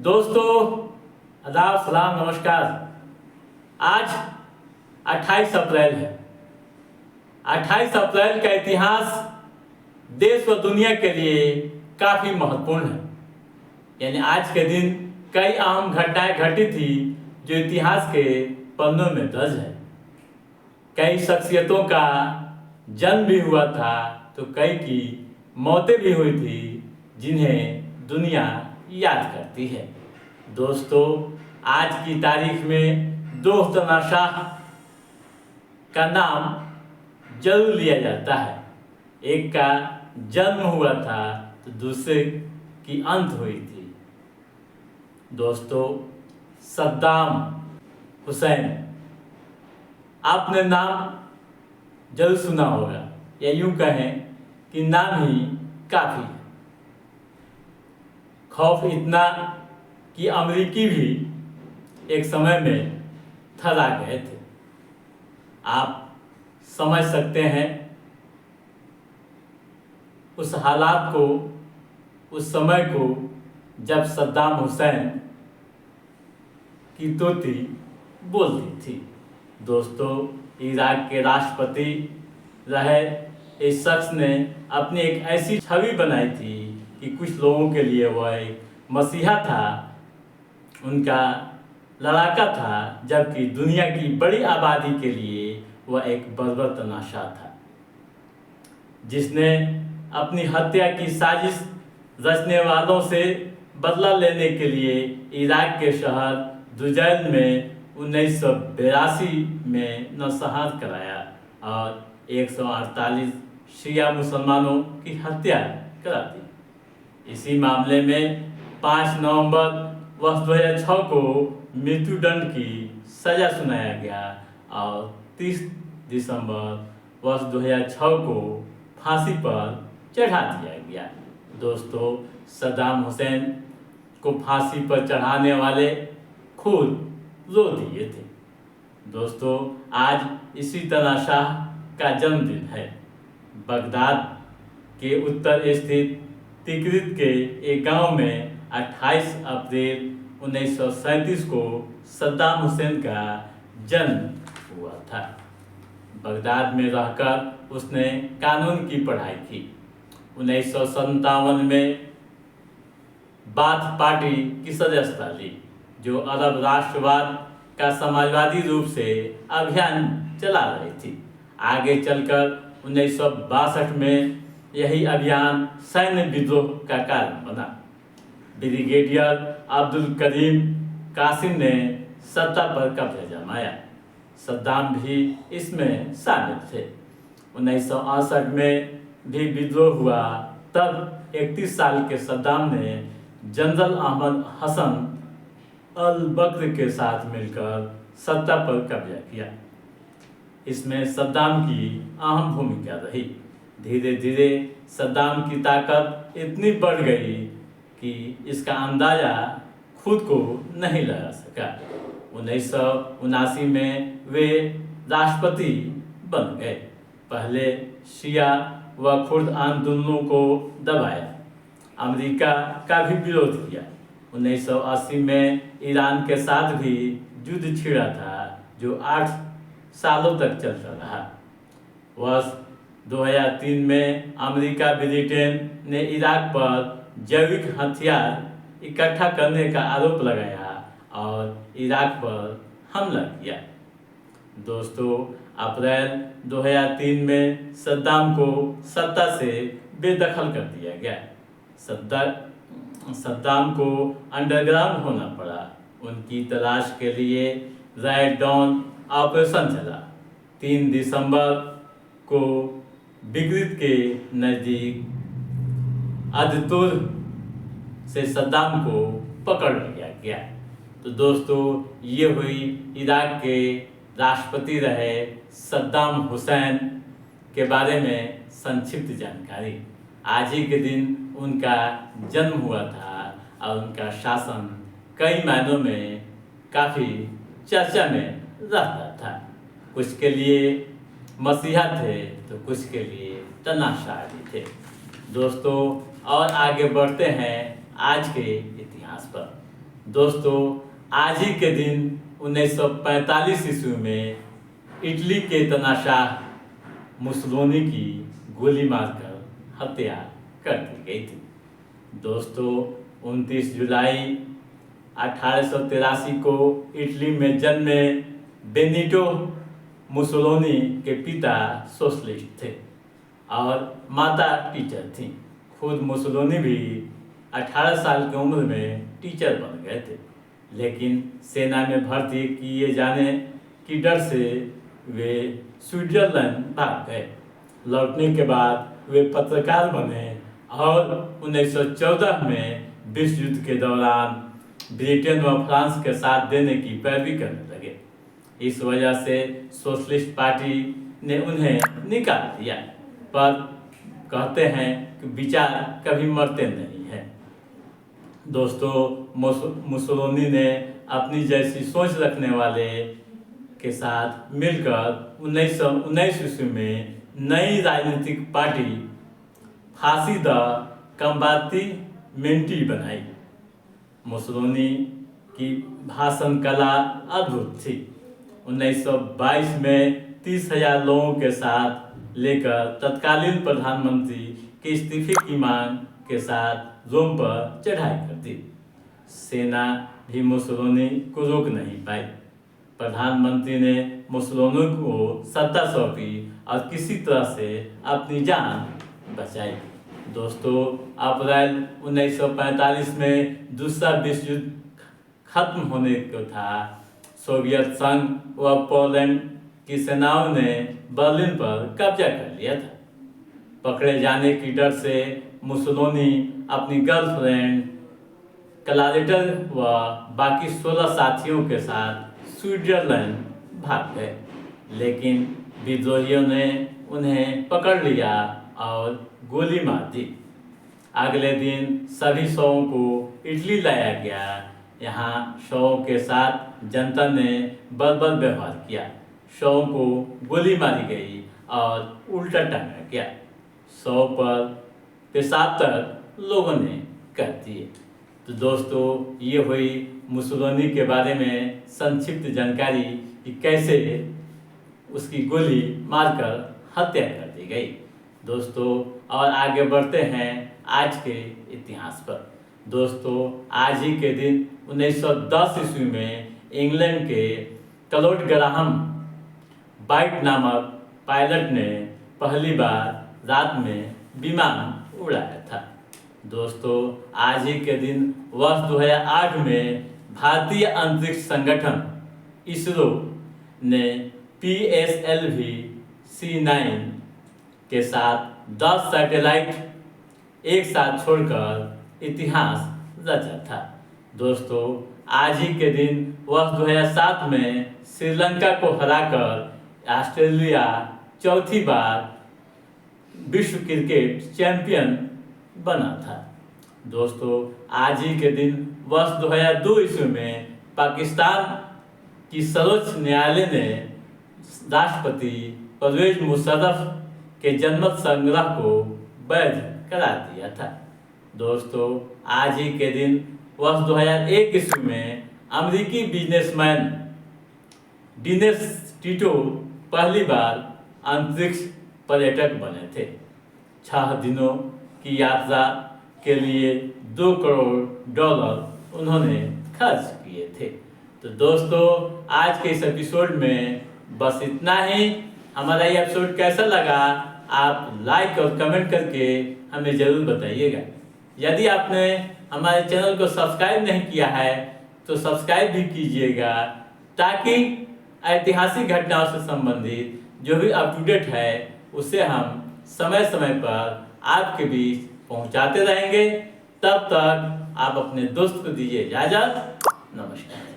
दोस्तों, आदाब, सलाम, नमस्कार। आज 28 अप्रैल है। 28 अप्रैल का इतिहास देश व दुनिया के लिए काफ़ी महत्वपूर्ण है। यानी आज के दिन कई अहम घटनाएं घटी थी जो इतिहास के पन्नों में दर्ज है। कई शख्सियतों का जन्म भी हुआ था तो कई की मौतें भी हुई थी जिन्हें दुनिया याद करती है। दोस्तों, आज की तारीख में दो तमाशाह का नाम जरूर लिया जाता है। एक का जन्म हुआ था तो दूसरे की अंत हुई थी। दोस्तों, सद्दाम हुसैन, आपने नाम जरूर सुना होगा या यूं कहें कि नाम ही काफ़ी है। खौफ इतना कि अमेरिकी भी एक समय में थर्रा गए थे। आप समझ सकते हैं उस हालात को, उस समय को जब सद्दाम हुसैन की तोती बोलती थी। दोस्तों, इराक के राष्ट्रपति रहे इस शख्स ने अपनी एक ऐसी छवि बनाई थी कि कुछ लोगों के लिए वह एक मसीहा था, उनका लड़ाका था, जबकि दुनिया की बड़ी आबादी के लिए वह एक बर्बर तमाशा था जिसने अपनी हत्या की साजिश रचने वालों से बदला लेने के लिए इराक के शहर दुजैल में 1982 में नरसंहार कराया और 148 शिया मुसलमानों की हत्या करा दी। इसी मामले में 5 नवंबर वर्ष 2006 को मृत्युदंड की सजा सुनाया गया और 30 दिसंबर वर्ष 2006 को फांसी पर चढ़ा दिया गया। दोस्तों, सद्दाम हुसैन को फांसी पर चढ़ाने वाले खुद रो दिए थे। दोस्तों, आज इसी तनाशाह का जन्मदिन है। बगदाद के उत्तर स्थित तिकरित के एक गांव में 28 अप्रैल 1937 को सद्दाम हुसैन का जन्म हुआ था। बगदाद में रहकर उसने कानून की पढ़ाई की। 1957 में बाथ पार्टी की सदस्यता ली, जो अरब राष्ट्रवाद का समाजवादी रूप से अभियान चला रही थी। आगे चलकर 1962 में यही अभियान सैन्य विद्रोह का कारण बना। ब्रिगेडियर अब्दुल करीम कासिम ने सत्ता पर कब्जा जमाया। सद्दाम भी इसमें शामिल थे। 1968 में भी विद्रोह हुआ। तब 31 साल के सद्दाम ने जनरल अहमद हसन अल बक्र के साथ मिलकर सत्ता पर कब्जा किया। इसमें सद्दाम की अहम भूमिका रही। धीरे धीरे सद्दाम की ताकत इतनी बढ़ गई कि इसका अंदाज़ा खुद को नहीं लगा सका। 1979 में वे राष्ट्रपति बन गए। पहले शिया व कुर्द आंदोलनों को दबाया, अमेरिका का भी विरोध किया। 1980 में ईरान के साथ भी युद्ध छिड़ा था जो 8 सालों तक चलता रहा। वर्ष 2003 में अमेरिका ब्रिटेन ने इराक पर जैविक हथियार इकट्ठा करने का आरोप लगाया और इराक पर हमला किया। दोस्तों, अप्रैल 2003 में सद्दाम को सत्ता से बेदखल कर दिया गया। सद्दाम को अंडरग्राउंड होना पड़ा। उनकी तलाश के लिए रेड डॉन ऑपरेशन चला। 3 दिसंबर को बिगरित के नज़दीक अदतुर से सद्दाम को पकड़ लिया गया। तो दोस्तों, ये हुई इराक के राष्ट्रपति रहे सद्दाम हुसैन के बारे में संक्षिप्त जानकारी। आज ही के दिन उनका जन्म हुआ था और उनका शासन कई मायनों में काफ़ी चर्चा में रहता था। कुछ के लिए मसीहा थे तो कुछ के लिए तनाशाही थे। दोस्तों, और आगे बढ़ते हैं आज के इतिहास पर। दोस्तों आज ही के दिन 1945 ईस्वी में इटली के तनाशाह मुसोलिनी की गोली मारकर हत्या कर दी गई थी। दोस्तों 29 जुलाई 1883 को इटली में जन्मे बेनिटो मुसोलिनी के पिता सोशलिस्ट थे और माता टीचर थीं। खुद मुसोलिनी भी 18 साल की उम्र में टीचर बन गए थे, लेकिन सेना में भर्ती किए जाने की डर से वे स्विट्जरलैंड भाग गए। लौटने के बाद वे पत्रकार बने और 1914 में विश्व युद्ध के दौरान ब्रिटेन व फ्रांस के साथ देने की पैरवी करने लगे। इस वजह से सोशलिस्ट पार्टी ने उन्हें निकाल दिया, पर कहते हैं कि विचार कभी मरते नहीं हैं। दोस्तों मुसोलिनी ने अपनी जैसी सोच रखने वाले के साथ मिलकर 1919 ईस्वी में नई राजनीतिक पार्टी फासी द कंबातिमेंटी बनाई। मुसोलिनी की भाषण कला अद्भुत थी। 1922 में 30,000 लोगों के साथ लेकर तत्कालीन प्रधानमंत्री के इस्तीफे की मांग के साथ रोम पर चढ़ाई कर दी। सेना भी मुसोलिनी को रोक नहीं पाई। प्रधानमंत्री ने मुसोलिनी को सत्ता सौंपी और किसी तरह से अपनी जान बचाई। दोस्तों अप्रैल 1945 में दूसरा विश्व युद्ध खत्म होने को था। सोवियत संघ व पोलैंड की सेनाओं ने बर्लिन पर कब्जा कर लिया था। पकड़े जाने की डर से मुसोलिनी अपनी गर्लफ्रेंड क्लारेटा व बाकी 16 साथियों के साथ स्विट्जरलैंड भाग गए, लेकिन विद्रोहियों ने उन्हें पकड़ लिया और गोली मार दी। अगले दिन सभी शवों को इटली लाया गया। यहाँ शवों के साथ जनता ने बर्बर व्यवहार किया। शवों को गोली मारी गई और उल्टा टांगा गया। शव पर पेशाब तक लोगों ने कर दिए। तो दोस्तों ये हुई मुसोलिनी के बारे में संक्षिप्त जानकारी कि कैसे उसकी गोली मारकर हत्या कर दी गई। दोस्तों और आगे बढ़ते हैं आज के इतिहास पर। दोस्तों आज ही के दिन 1910 ईस्वी में इंग्लैंड के क्लॉड ग्राहम बाइट नामक पायलट ने पहली बार रात में विमान उड़ाया था। दोस्तों आज ही के दिन वर्ष 2008 में भारतीय अंतरिक्ष संगठन इसरो ने PSLV C9 के साथ 10 सैटेलाइट एक साथ छोड़कर इतिहास रचा था। दोस्तों आज ही के दिन वर्ष 2007 में श्रीलंका को हराकर ऑस्ट्रेलिया चौथी बार विश्व क्रिकेट चैंपियन बना था। दोस्तों आज ही के दिन वर्ष 2002 ईस्वी में पाकिस्तान की सर्वोच्च न्यायालय ने राष्ट्रपति परवेज मुशर्रफ के जनमत संग्रह को वैध करार दिया था। दोस्तों आज ही के दिन वर्ष 2001 ईस्वी में अमेरिकी बिजनेसमैन दिनेश टिटो पहली बार अंतरिक्ष पर्यटक बने थे। 6 दिनों की यात्रा के लिए $2 करोड़ उन्होंने खर्च किए थे। तो दोस्तों आज के इस एपिसोड में बस इतना ही। हमारा ये एपिसोड कैसा लगा आप लाइक और कमेंट करके हमें ज़रूर बताइएगा। यदि आपने हमारे चैनल को सब्सक्राइब नहीं किया है तो सब्सक्राइब भी कीजिएगा, ताकि ऐतिहासिक घटनाओं से संबंधित जो भी अप टू डेट है उसे हम समय समय पर आपके बीच पहुंचाते रहेंगे। तब तक आप अपने दोस्त को दीजिए इजाज़त। नमस्कार।